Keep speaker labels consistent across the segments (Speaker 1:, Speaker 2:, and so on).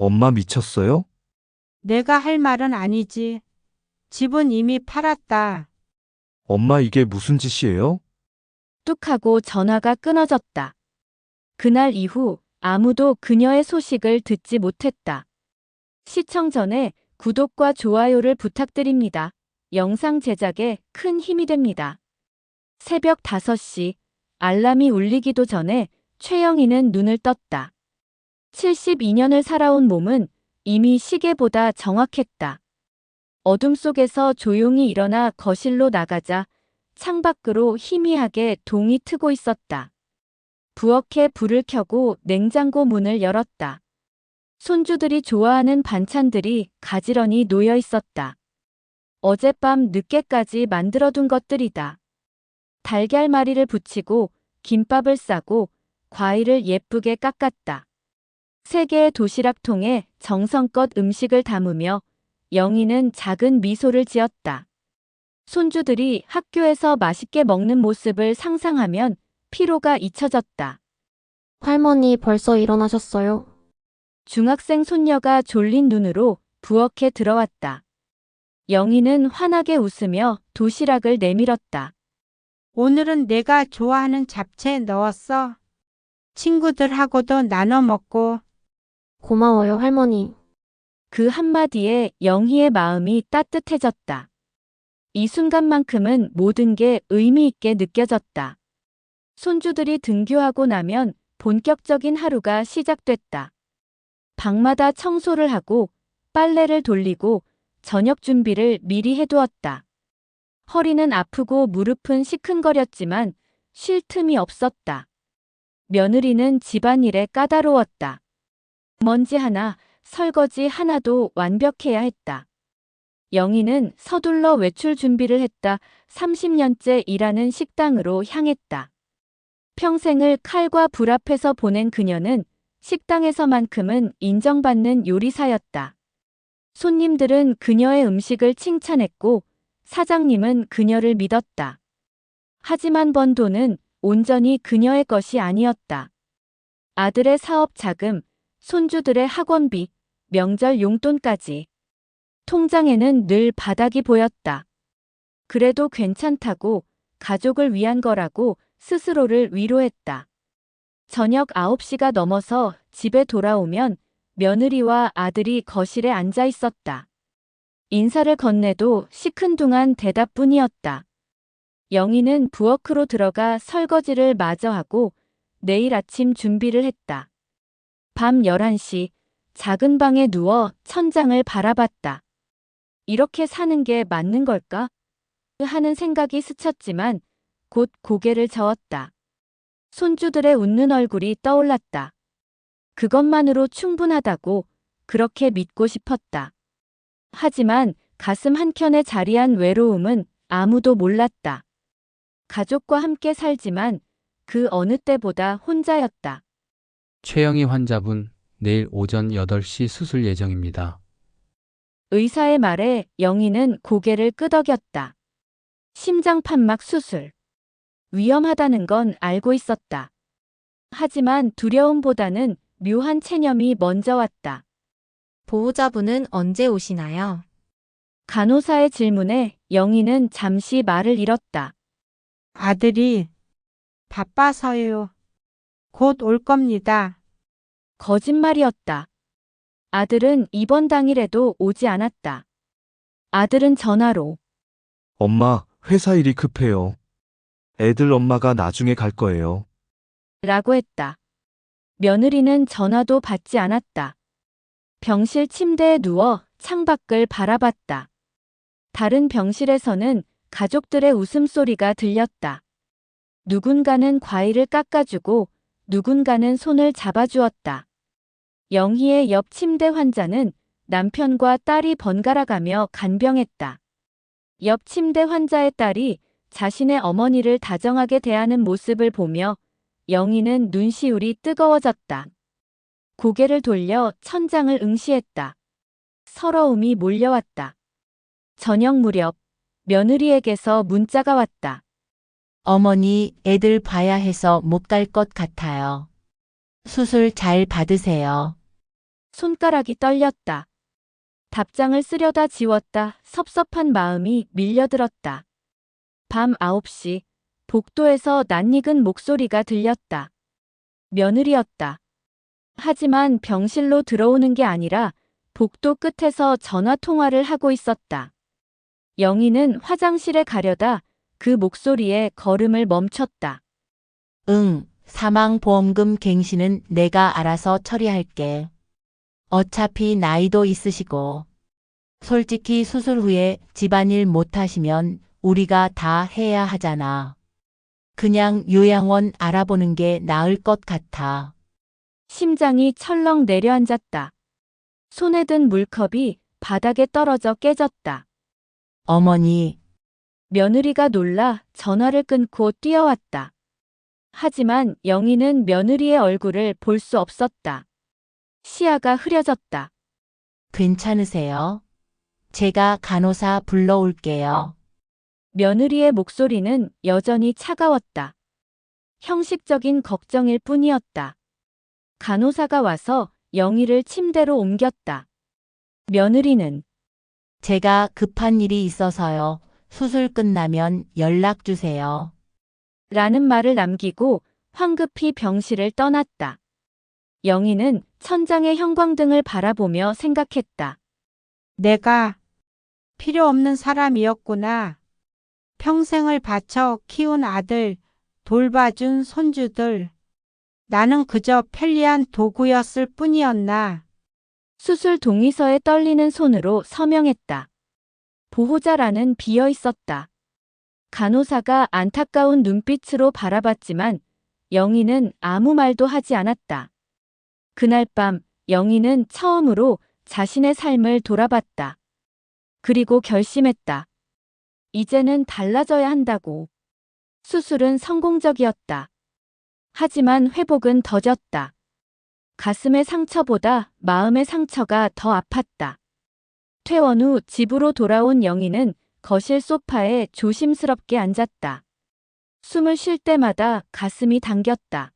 Speaker 1: 엄마 미쳤어요?
Speaker 2: 내가 할 말은 아니지. 집은 이미 팔았다.
Speaker 1: 엄마 이게 무슨 짓이에요?
Speaker 3: 뚝 하고 전화가 끊어졌다. 그날 이후 아무도 그녀의 소식을 듣지 못했다. 시청 전에 구독과 좋아요를 부탁드립니다. 영상 제작에 큰 힘이 됩니다. 새벽 5시 알람이 울리기도 전에 최영희는 눈을 떴다. 72년을 살아온 몸은 이미 시계보다 정확했다. 어둠 속에서 조용히 일어나 거실로 나가자 창밖으로 희미하게 동이 트고 있었다. 부엌에 불을 켜고 냉장고 문을 열었다. 손주들이 좋아하는 반찬들이 가지런히 놓여 있었다. 어젯밤 늦게까지 만들어둔 것들이다. 달걀말이를 부치고 김밥을 싸고 과일을 예쁘게 깎았다. 3개의 도시락통에 정성껏 음식을 담으며 영희는 작은 미소를 지었다. 손주들이 학교에서 맛있게 먹는 모습을 상상하면 피로가 잊혀졌다.
Speaker 4: 할머니 벌써 일어나셨어요?
Speaker 3: 중학생 손녀가 졸린 눈으로 부엌에 들어왔다. 영희는 환하게 웃으며 도시락을 내밀었다.
Speaker 2: 오늘은 내가 좋아하는 잡채 넣었어. 친구들하고도 나눠 먹고.
Speaker 4: 고마워요, 할머니.
Speaker 3: 그 한마디에 영희의 마음이 따뜻해졌다. 이 순간만큼은 모든 게 의미 있게 느껴졌다. 손주들이 등교하고 나면 본격적인 하루가 시작됐다. 방마다 청소를 하고 빨래를 돌리고 저녁 준비를 미리 해두었다. 허리는 아프고 무릎은 시큰거렸지만 쉴 틈이 없었다. 며느리는 집안일에 까다로웠다. 먼지 하나, 설거지 하나도 완벽해야 했다. 영희는 서둘러 외출 준비를 했다. 30년째 일하는 식당으로 향했다. 평생을 칼과 불 앞에서 보낸 그녀는 식당에서만큼은 인정받는 요리사였다. 손님들은 그녀의 음식을 칭찬했고 사장님은 그녀를 믿었다. 하지만 번 돈은 온전히 그녀의 것이 아니었다. 아들의 사업 자금, 손주들의 학원비, 명절 용돈까지. 통장에는 늘 바닥이 보였다. 그래도 괜찮다고, 가족을 위한 거라고 스스로를 위로했다. 저녁 9시가 넘어서 집에 돌아오면 며느리와 아들이 거실에 앉아 있었다. 인사를 건네도 시큰둥한 대답뿐이었다. 영희는 부엌으로 들어가 설거지를 마저 하고 내일 아침 준비를 했다. 밤 11시 작은 방에 누워 천장을 바라봤다. 이렇게 사는 게 맞는 걸까? 하는 생각이 스쳤지만 곧 고개를 저었다. 손주들의 웃는 얼굴이 떠올랐다. 그것만으로 충분하다고 그렇게 믿고 싶었다. 하지만 가슴 한켠에 자리한 외로움은 아무도 몰랐다. 가족과 함께 살지만 그 어느 때보다 혼자였다.
Speaker 5: 최영희 환자분 내일 오전 8시 수술 예정입니다.
Speaker 3: 의사의 말에 영희는 고개를 끄덕였다. 심장판막 수술. 위험하다는 건 알고 있었다. 하지만 두려움보다는 묘한 체념이 먼저 왔다.
Speaker 6: 보호자분은 언제 오시나요?
Speaker 3: 간호사의 질문에 영희는 잠시 말을 잃었다.
Speaker 2: 아들이 바빠서요. 곧 올 겁니다.
Speaker 3: 거짓말이었다. 아들은 입원 당일에도 오지 않았다. 아들은 전화로
Speaker 1: 엄마, 회사 일이 급해요. 애들 엄마가 나중에 갈 거예요.
Speaker 3: 라고 했다. 며느리는 전화도 받지 않았다. 병실 침대에 누워 창밖을 바라봤다. 다른 병실에서는 가족들의 웃음소리가 들렸다. 누군가는 과일을 깎아주고 누군가는 손을 잡아주었다. 영희의 옆 침대 환자는 남편과 딸이 번갈아가며 간병했다. 옆 침대 환자의 딸이 자신의 어머니를 다정하게 대하는 모습을 보며 영희는 눈시울이 뜨거워졌다. 고개를 돌려 천장을 응시했다. 서러움이 몰려왔다. 저녁 무렵 며느리에게서 문자가 왔다.
Speaker 7: 어머니, 애들 봐야 해서 못 갈 것 같아요. 수술 잘 받으세요.
Speaker 3: 손가락이 떨렸다. 답장을 쓰려다 지웠다. 섭섭한 마음이 밀려들었다. 밤 9시, 복도에서 낯익은 목소리가 들렸다. 며느리였다. 하지만 병실로 들어오는 게 아니라 복도 끝에서 전화 통화를 하고 있었다. 영희는 화장실에 가려다 그 목소리에 걸음을 멈췄다.
Speaker 7: 응, 사망보험금 갱신은 내가 알아서 처리할게. 어차피 나이도 있으시고. 솔직히 수술 후에 집안일 못하시면 우리가 다 해야 하잖아. 그냥 요양원 알아보는 게 나을 것 같아.
Speaker 3: 심장이 철렁 내려앉았다. 손에 든 물컵이 바닥에 떨어져 깨졌다.
Speaker 7: 어머니,
Speaker 3: 며느리가 놀라 전화를 끊고 뛰어왔다. 하지만 영희는 며느리의 얼굴을 볼 수 없었다. 시야가 흐려졌다.
Speaker 7: 괜찮으세요? 제가 간호사 불러올게요.
Speaker 3: 며느리의 목소리는 여전히 차가웠다. 형식적인 걱정일 뿐이었다. 간호사가 와서 영희를 침대로 옮겼다. 며느리는
Speaker 7: 제가 급한 일이 있어서요. 수술 끝나면 연락 주세요.
Speaker 3: 라는 말을 남기고 황급히 병실을 떠났다. 영희는 천장의 형광등을 바라보며 생각했다.
Speaker 2: 내가 필요 없는 사람이었구나. 평생을 바쳐 키운 아들, 돌봐준 손주들. 나는 그저 편리한 도구였을 뿐이었나.
Speaker 3: 수술 동의서에 떨리는 손으로 서명했다. 보호자라는 비어 있었다. 간호사가 안타까운 눈빛으로 바라봤지만 영희는 아무 말도 하지 않았다. 그날 밤 영희는 처음으로 자신의 삶을 돌아봤다. 그리고 결심했다. 이제는 달라져야 한다고. 수술은 성공적이었다. 하지만 회복은 더뎠다. 가슴의 상처보다 마음의 상처가 더 아팠다. 퇴원 후 집으로 돌아온 영희는 거실 소파에 조심스럽게 앉았다. 숨을 쉴 때마다 가슴이 당겼다.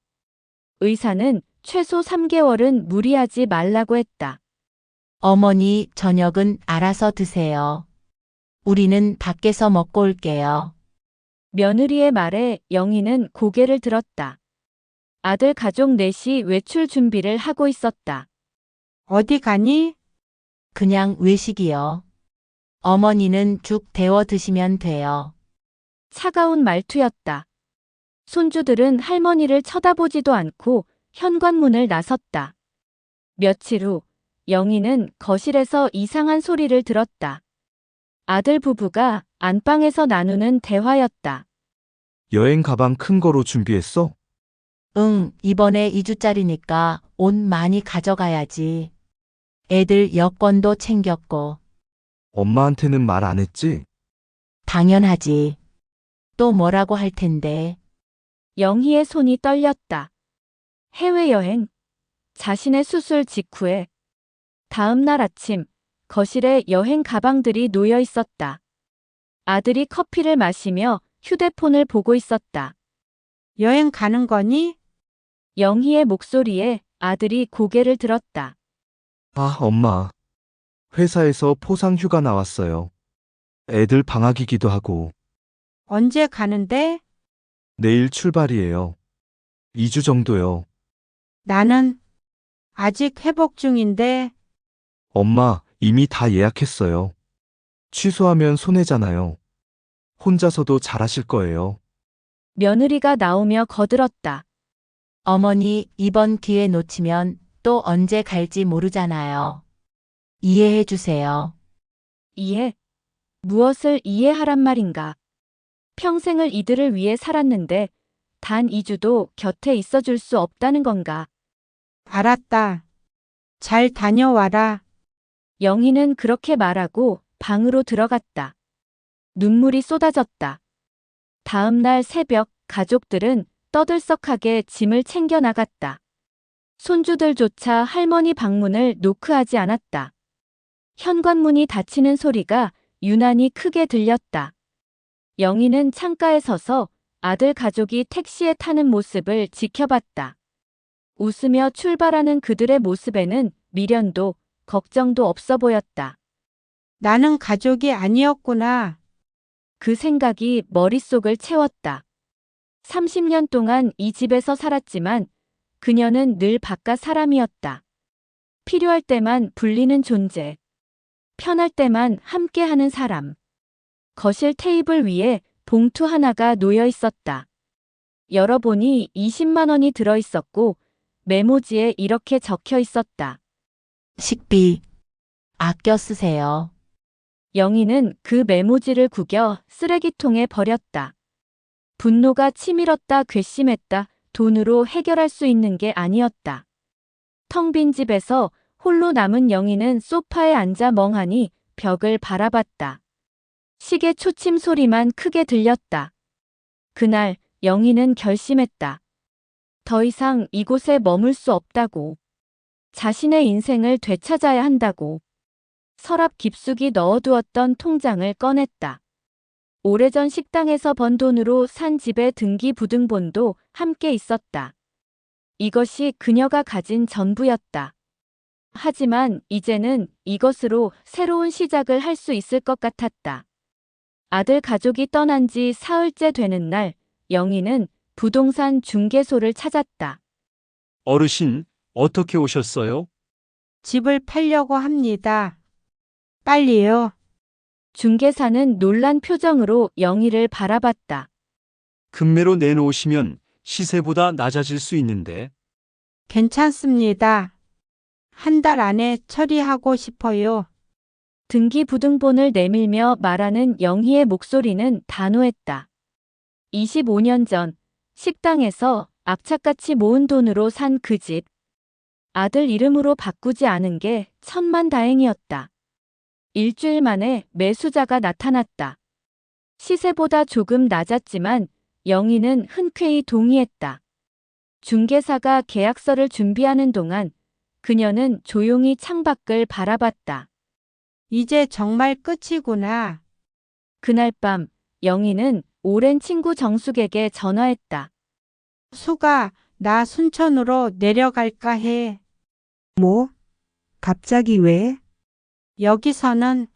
Speaker 3: 의사는 최소 3개월은 무리하지 말라고 했다.
Speaker 7: 어머니, 저녁은 알아서 드세요. 우리는 밖에서 먹고 올게요.
Speaker 3: 며느리의 말에 영희는 고개를 들었다. 아들 가족 넷이 외출 준비를 하고 있었다.
Speaker 2: 어디 가니?
Speaker 7: 그냥 외식이요. 어머니는 죽 데워 드시면 돼요.
Speaker 3: 차가운 말투였다. 손주들은 할머니를 쳐다보지도 않고 현관문을 나섰다. 며칠 후 영희는 거실에서 이상한 소리를 들었다. 아들 부부가 안방에서 나누는 대화였다.
Speaker 1: 여행 가방 큰 거로 준비했어?
Speaker 7: 응, 이번에 2주짜리니까 옷 많이 가져가야지. 애들 여권도 챙겼고.
Speaker 1: 엄마한테는 말 안 했지?
Speaker 7: 당연하지. 또 뭐라고 할 텐데.
Speaker 3: 영희의 손이 떨렸다. 해외여행. 자신의 수술 직후에. 다음 날 아침, 거실에 여행 가방들이 놓여 있었다. 아들이 커피를 마시며 휴대폰을 보고 있었다.
Speaker 2: 여행 가는 거니?
Speaker 3: 영희의 목소리에 아들이 고개를 들었다.
Speaker 1: 아, 엄마. 회사에서 포상 휴가 나왔어요. 애들 방학이기도 하고
Speaker 2: 언제 가는데?
Speaker 1: 내일 출발이에요. 2주 정도요.
Speaker 2: 나는 아직 회복 중인데.
Speaker 1: 엄마, 이미 다 예약했어요. 취소하면 손해잖아요. 혼자서도 잘하실 거예요.
Speaker 3: 며느리가 나오며 거들었다.
Speaker 7: 어머니, 이번 기회 놓치면 또 언제 갈지 모르잖아요. 이해해 주세요.
Speaker 3: 이해? 무엇을 이해하란 말인가? 평생을 이들을 위해 살았는데 단 2주도 곁에 있어줄 수 없다는 건가?
Speaker 2: 알았다. 잘 다녀와라.
Speaker 3: 영희는 그렇게 말하고 방으로 들어갔다. 눈물이 쏟아졌다. 다음 날 새벽 가족들은 떠들썩하게 짐을 챙겨 나갔다. 손주들조차 할머니 방문을 노크하지 않았다. 현관문이 닫히는 소리가 유난히 크게 들렸다. 영희는 창가에 서서 아들 가족이 택시에 타는 모습을 지켜봤다. 웃으며 출발하는 그들의 모습에는 미련도 걱정도 없어 보였다.
Speaker 2: 나는 가족이 아니었구나.
Speaker 3: 그 생각이 머릿속을 채웠다. 30년 동안 이 집에서 살았지만 그녀는 늘 바깥 사람이었다. 필요할 때만 불리는 존재. 편할 때만 함께하는 사람. 거실 테이블 위에 봉투 하나가 놓여 있었다. 열어보니 20만 원이 들어 있었고 메모지에 이렇게 적혀 있었다.
Speaker 7: 식비. 아껴 쓰세요.
Speaker 3: 영희는 그 메모지를 구겨 쓰레기통에 버렸다. 분노가 치밀었다. 괘씸했다. 돈으로 해결할 수 있는 게 아니었다. 텅 빈 집에서 홀로 남은 영희는 소파에 앉아 멍하니 벽을 바라봤다. 시계 초침 소리만 크게 들렸다. 그날 영희는 결심했다. 더 이상 이곳에 머물 수 없다고. 자신의 인생을 되찾아야 한다고. 서랍 깊숙이 넣어두었던 통장을 꺼냈다. 오래전 식당에서 번 돈으로 산 집의 등기부등본도 함께 있었다. 이것이 그녀가 가진 전부였다. 하지만 이제는 이것으로 새로운 시작을 할 수 있을 것 같았다. 아들 가족이 떠난 지 사흘째 되는 날, 영희는 부동산 중개소를 찾았다.
Speaker 1: 어르신, 어떻게 오셨어요?
Speaker 2: 집을 팔려고 합니다. 빨리요.
Speaker 3: 중개사는 놀란 표정으로 영희를 바라봤다.
Speaker 1: 금매로 내놓으시면 시세보다 낮아질 수 있는데.
Speaker 2: 괜찮습니다. 한 달 안에 처리하고 싶어요.
Speaker 3: 등기부등본을 내밀며 말하는 영희의 목소리는 단호했다. 25년 전 식당에서 악착같이 모은 돈으로 산 그 집. 아들 이름으로 바꾸지 않은 게 천만다행이었다. 일주일 만에 매수자가 나타났다. 시세보다 조금 낮았지만 영희는 흔쾌히 동의했다. 중개사가 계약서를 준비하는 동안 그녀는 조용히 창밖을 바라봤다.
Speaker 2: 이제 정말 끝이구나.
Speaker 3: 그날 밤 영희는 오랜 친구 정숙에게 전화했다.
Speaker 2: 수가, 나 순천으로 내려갈까 해.
Speaker 8: 뭐? 갑자기 왜?
Speaker 2: 여기서는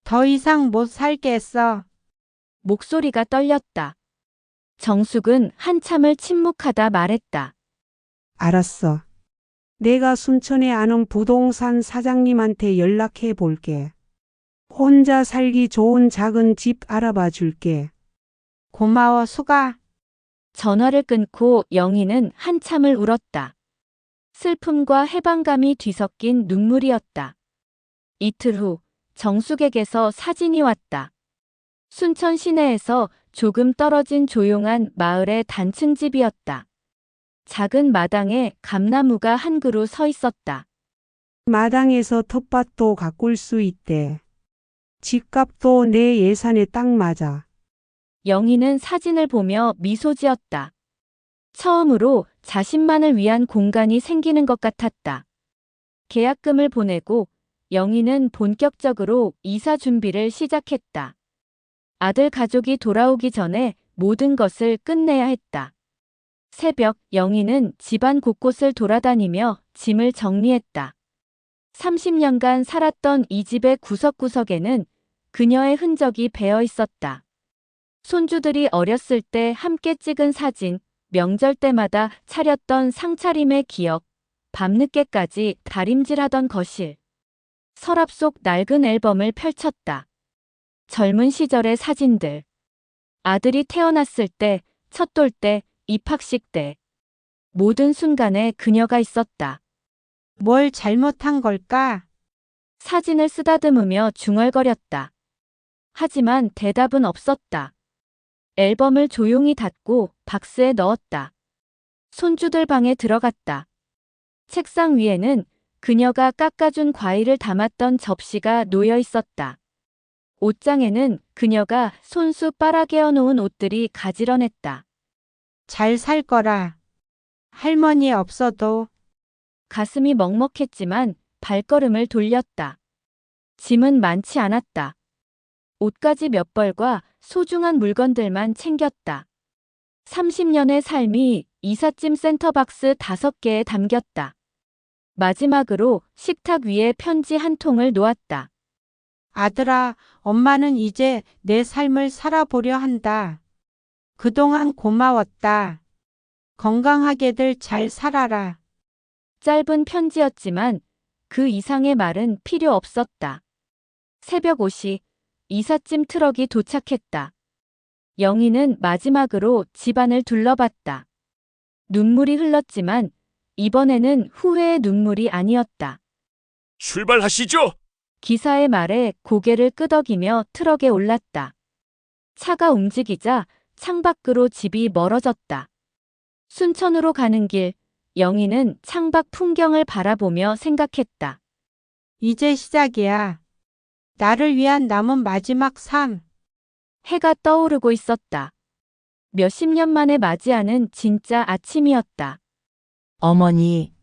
Speaker 2: 더 이상 못 살겠어.
Speaker 3: 목소리가 떨렸다. 정숙은 한참을 침묵하다 말했다.
Speaker 8: 알았어. 내가 순천에 아는 부동산 사장님한테 연락해 볼게. 혼자 살기 좋은 작은 집 알아봐 줄게.
Speaker 2: 고마워, 수가.
Speaker 3: 전화를 끊고 영희는 한참을 울었다. 슬픔과 해방감이 뒤섞인 눈물이었다. 이틀 후 정숙에게서 사진이 왔다. 순천 시내에서 조금 떨어진 조용한 마을의 단층 집이었다. 작은 마당에 감나무가 한 그루 서 있었다.
Speaker 8: 마당에서 텃밭도 가꿀 수 있대. 집값도 내 예산에 딱 맞아.
Speaker 3: 영희는 사진을 보며 미소 지었다. 처음으로 자신만을 위한 공간이 생기는 것 같았다. 계약금을 보내고 영희는 본격적으로 이사 준비를 시작했다. 아들 가족이 돌아오기 전에 모든 것을 끝내야 했다. 새벽 영희는 집안 곳곳을 돌아다니며 짐을 정리했다. 30년간 살았던 이 집의 구석구석에는 그녀의 흔적이 배어 있었다. 손주들이 어렸을 때 함께 찍은 사진, 명절 때마다 차렸던 상차림의 기억, 밤늦게까지 다림질하던 거실. 서랍 속 낡은 앨범을 펼쳤다. 젊은 시절의 사진들. 아들이 태어났을 때, 첫돌 때, 입학식 때. 모든 순간에 그녀가 있었다.
Speaker 2: 뭘 잘못한 걸까?
Speaker 3: 사진을 쓰다듬으며 중얼거렸다. 하지만 대답은 없었다. 앨범을 조용히 닫고 박스에 넣었다. 손주들 방에 들어갔다. 책상 위에는 그녀가 깎아준 과일을 담았던 접시가 놓여 있었다. 옷장에는 그녀가 손수 빨아개어 놓은 옷들이 가지런했다.
Speaker 2: 잘 살 거라. 할머니 없어도.
Speaker 3: 가슴이 먹먹했지만 발걸음을 돌렸다. 짐은 많지 않았다. 옷가지 몇 벌과 소중한 물건들만 챙겼다. 30년의 삶이 이삿짐 센터박스 5개에 담겼다. 마지막으로 식탁 위에 편지 한 통을 놓았다.
Speaker 2: 아들아, 엄마는 이제 내 삶을 살아보려 한다. 그동안 고마웠다. 건강하게들 잘 살아라.
Speaker 3: 짧은 편지였지만 그 이상의 말은 필요 없었다. 새벽 5시 이삿짐 트럭이 도착했다. 영희는 마지막으로 집안을 둘러봤다. 눈물이 흘렀지만 이번에는 후회의 눈물이 아니었다.
Speaker 9: 출발하시죠.
Speaker 3: 기사의 말에 고개를 끄덕이며 트럭에 올랐다. 차가 움직이자 창밖으로 집이 멀어졌다. 순천으로 가는 길, 영희는 창밖 풍경을 바라보며 생각했다.
Speaker 2: 이제 시작이야. 나를 위한 남은 마지막 삶.
Speaker 3: 해가 떠오르고 있었다. 몇십 년 만에 맞이하는 진짜 아침이었다.
Speaker 7: 어머니,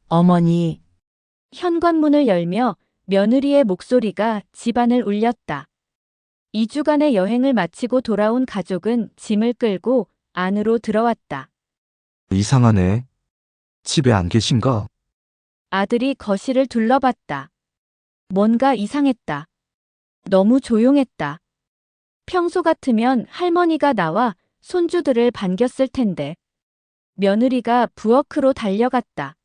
Speaker 7: 어머니,
Speaker 3: 현관문을 열며 며느리의 목소리가 집안을 울렸다. 2주간의 여행을 마치고 돌아온 가족은 짐을 끌고 안으로 들어왔다.
Speaker 1: 이상하네. 집에 안 계신가?
Speaker 3: 아들이 거실을 둘러봤다. 뭔가 이상했다. 너무 조용했다. 평소 같으면 할머니가 나와 손주들을 반겼을 텐데. 며느리가 부엌으로 달려갔다.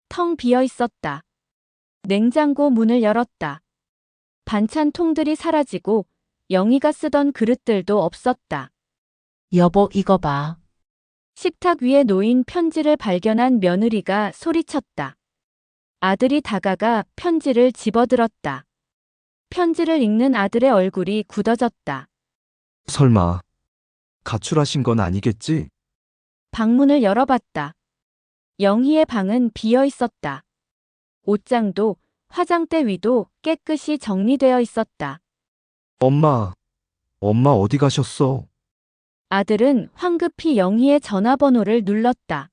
Speaker 3: 텅 비어 있었다. 냉장고 문을 열었다. 반찬 통들이 사라지고 영희가 쓰던 그릇들도 없었다.
Speaker 7: 여보 이거 봐.
Speaker 3: 식탁 위에 놓인 편지를 발견한 며느리가 소리쳤다. 아들이 다가가 편지를 집어들었다. 편지를 읽는 아들의 얼굴이 굳어졌다.
Speaker 1: 설마 가출하신 건 아니겠지?
Speaker 3: 방문을 열어봤다. 영희의 방은 비어 있었다. 옷장도 화장대 위도 깨끗이 정리되어 있었다.
Speaker 1: 엄마 어디 가셨어?
Speaker 3: 아들은 황급히 영희의 전화번호를 눌렀다.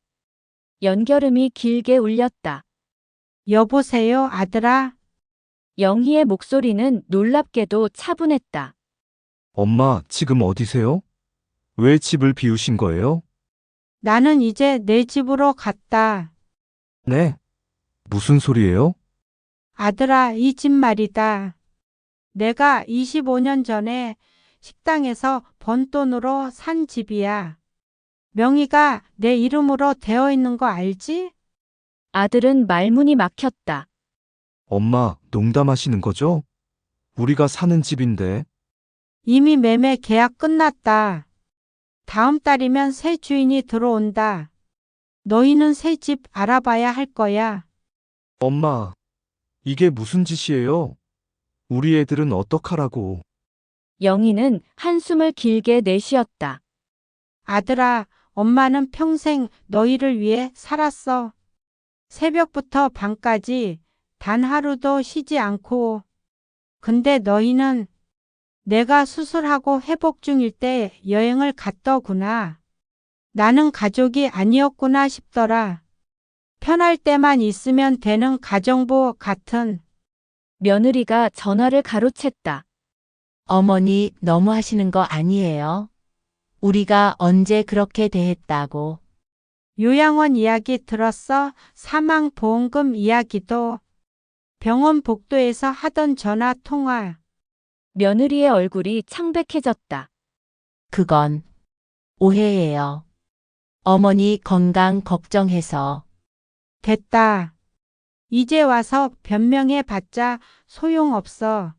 Speaker 3: 연결음이 길게 울렸다.
Speaker 2: 여보세요, 아들아.
Speaker 3: 영희의 목소리는 놀랍게도 차분했다.
Speaker 1: 엄마 지금 어디세요? 왜 집을 비우신 거예요?
Speaker 2: 나는 이제 내 집으로 갔다.
Speaker 1: 네? 무슨 소리예요?
Speaker 2: 아들아, 이 집 말이다. 내가 25년 전에 식당에서 번 돈으로 산 집이야. 명의가 내 이름으로 되어 있는 거 알지?
Speaker 3: 아들은 말문이 막혔다.
Speaker 1: 엄마 농담하시는 거죠? 우리가 사는 집인데.
Speaker 2: 이미 매매 계약 끝났다. 다음 달이면 새 주인이 들어온다. 너희는 새 집 알아봐야 할 거야.
Speaker 1: 엄마 이게 무슨 짓이에요? 우리 애들은 어떡하라고.
Speaker 3: 영희는 한숨을 길게 내쉬었다.
Speaker 2: 아들아, 엄마는 평생 너희를 위해 살았어. 새벽부터 밤까지 단 하루도 쉬지 않고. 근데 너희는 내가 수술하고 회복 중일 때 여행을 갔더구나. 나는 가족이 아니었구나 싶더라. 편할 때만 있으면 되는 가정부 같은.
Speaker 3: 며느리가 전화를 가로챘다.
Speaker 7: 어머니 너무 하시는 거 아니에요? 우리가 언제 그렇게 대했다고.
Speaker 2: 요양원 이야기 들었어? 사망보험금 이야기도. 병원 복도에서 하던 전화 통화.
Speaker 3: 며느리의 얼굴이 창백해졌다.
Speaker 7: 그건 오해예요. 어머니 건강 걱정해서.
Speaker 2: 됐다. 이제 와서 변명해봤자 소용없어.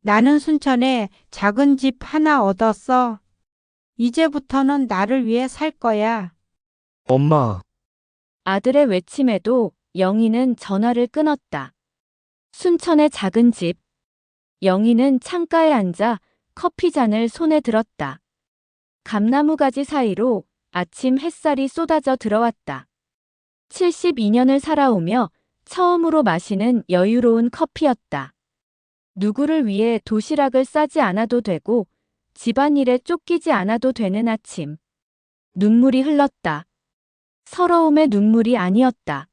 Speaker 2: 나는 순천에 작은 집 하나 얻었어. 이제부터는 나를 위해 살 거야.
Speaker 1: 엄마
Speaker 3: 아들의 외침에도 영희는 전화를 끊었다. 순천의 작은 집. 영희는 창가에 앉아 커피잔을 손에 들었다. 감나무 가지 사이로 아침 햇살이 쏟아져 들어왔다. 72년을 살아오며 처음으로 마시는 여유로운 커피였다. 누구를 위해 도시락을 싸지 않아도 되고 집안일에 쫓기지 않아도 되는 아침. 눈물이 흘렀다. 서러움의 눈물이 아니었다.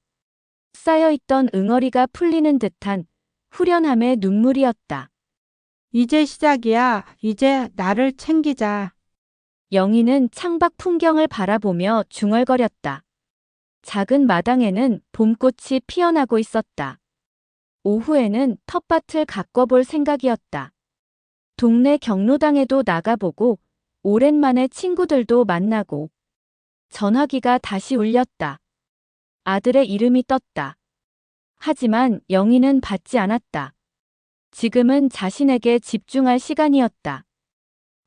Speaker 3: 쌓여있던 응어리가 풀리는 듯한 후련함의 눈물이었다.
Speaker 2: 이제 시작이야. 이제 나를 챙기자.
Speaker 3: 영희는 창밖 풍경을 바라보며 중얼거렸다. 작은 마당에는 봄꽃이 피어나고 있었다. 오후에는 텃밭을 가꿔볼 생각이었다. 동네 경로당에도 나가보고 오랜만에 친구들도 만나고 전화기가 다시 울렸다. 아들의 이름이 떴다. 하지만 영희는 받지 않았다. 지금은 자신에게 집중할 시간이었다.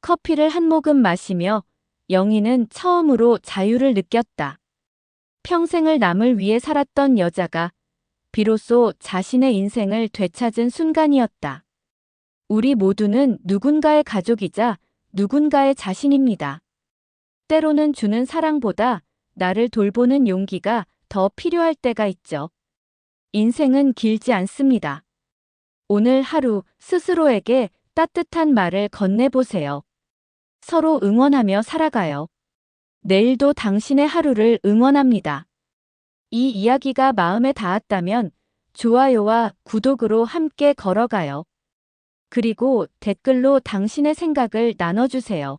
Speaker 3: 커피를 한 모금 마시며 영희는 처음으로 자유를 느꼈다. 평생을 남을 위해 살았던 여자가 비로소 자신의 인생을 되찾은 순간이었다. 우리 모두는 누군가의 가족이자 누군가의 자신입니다. 때로는 주는 사랑보다 나를 돌보는 용기가 더 필요할 때가 있죠. 인생은 길지 않습니다. 오늘 하루 스스로에게 따뜻한 말을 건네보세요. 서로 응원하며 살아가요. 내일도 당신의 하루를 응원합니다. 이 이야기가 마음에 닿았다면 좋아요와 구독으로 함께 걸어가요. 그리고 댓글로 당신의 생각을 나눠주세요.